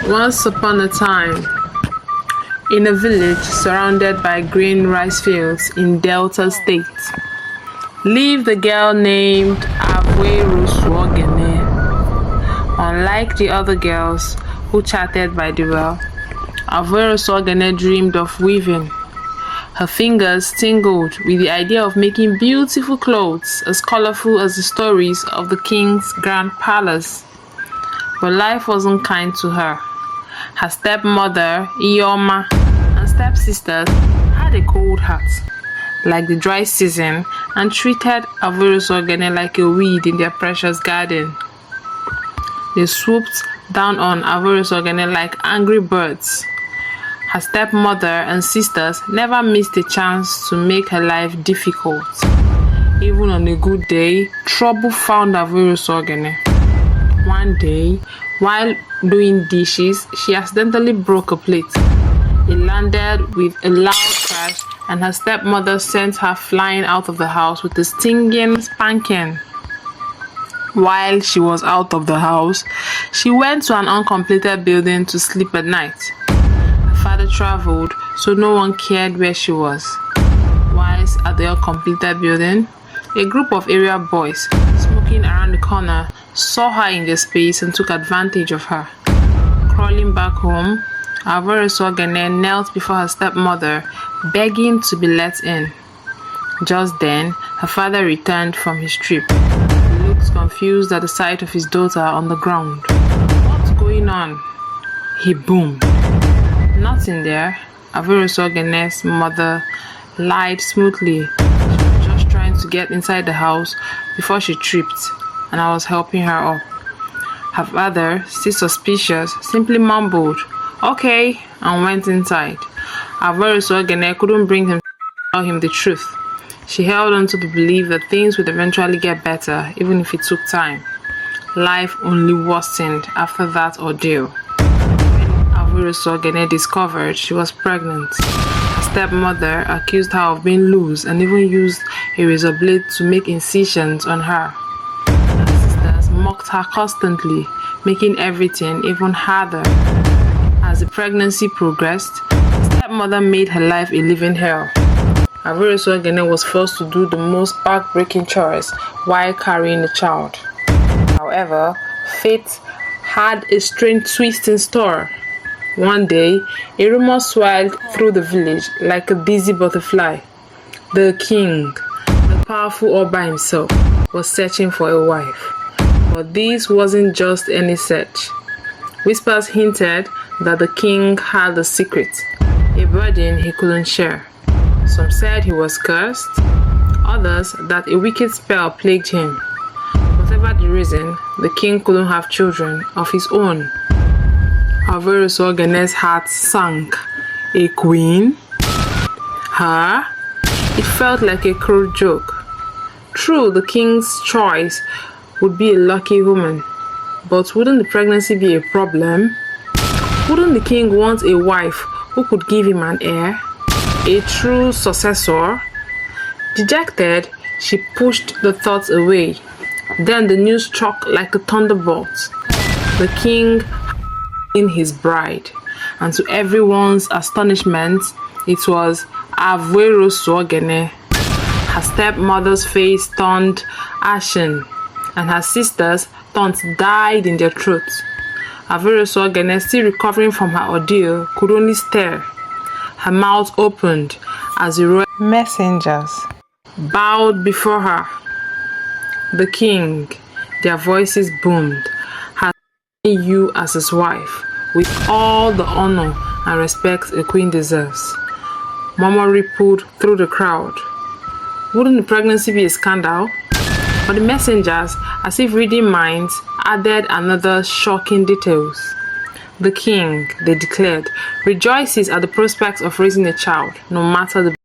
Once upon a time, in a village surrounded by green rice fields in Delta State, lived a girl named Avero Swogene. Unlike the other girls who chatted by the well, Avero Swogene dreamed of weaving. Her fingers tingled with the idea of making beautiful clothes as colorful as the stories of the king's grand palace. But life wasn't kind to her. Her stepmother, Ioma, and stepsisters had a cold heart, like the dry season, and treated Avero Swogene like a weed in their precious garden. They swooped down on Avero Swogene like angry birds. Her stepmother and sisters never missed a chance to make her life difficult. Even on a good day, trouble found Avero Swogene. One day, while doing dishes, she accidentally broke a plate. It landed with a loud crash, and her stepmother sent her flying out of the house with a stinging spanking. While she was out of the house, she went to an uncompleted building to sleep at night. Her father traveled, so no one cared where she was. Whilst at the uncompleted building, a group of area boys smoking around the corner saw her in their space and took advantage of her. Crawling back home, Avero Swogene knelt before her stepmother, begging to be let in. Just then, her father returned from his trip. He looked confused at the sight of his daughter on the ground. "What's going on?" he boomed. "Nothing there." Avero Swogene's mother lied smoothly. She was just trying to get inside the house before she tripped, and I was helping her up. Her father, still suspicious, simply mumbled, "Okay," and went inside. Avero Swogene couldn't bring himself to tell him the truth. She held on to the belief that things would eventually get better, even if it took time. Life only worsened after that ordeal. When Avero Swogene discovered she was pregnant, her stepmother accused her of being loose and even used a razor blade to make incisions on her. Her sisters mocked her constantly, making everything even harder. As the pregnancy progressed, the stepmother made her life a living hell. Avero Swogene was forced to do the most back-breaking chores while carrying a child. However, fate had a strange twist in store. One day, a rumor swirled through the village like a busy butterfly. The king, the powerful Oba himself, was searching for a wife. But this wasn't just any search. Whispers hinted that the king had a secret, a burden he couldn't share. Some said he was cursed, others that a wicked spell plagued him. Whatever the reason, the king couldn't have children of his own. Avero Swogene's heart sank. A queen? Her? It felt like a cruel joke. True, the king's choice would be a lucky woman, but wouldn't the pregnancy be a problem? Wouldn't the king want a wife who could give him an heir? A true successor? Dejected, she pushed the thoughts away. Then the news struck like a thunderbolt. The king had seen his bride, and to everyone's astonishment, it was Avero Swogene. Her stepmother's face turned ashen, and her sisters' tongues died in their throats. Avero Swogene, still recovering from her ordeal, could only stare. Her mouth opened as the royal messengers bowed before her. The king, their voices boomed, has seen you as his wife, with all the honor and respect a queen deserves. Murmur rippled through the crowd. Wouldn't the pregnancy be a scandal? But the messengers, as if reading minds, added another shocking details. The king, they declared, rejoices at the prospect of raising a child, no matter the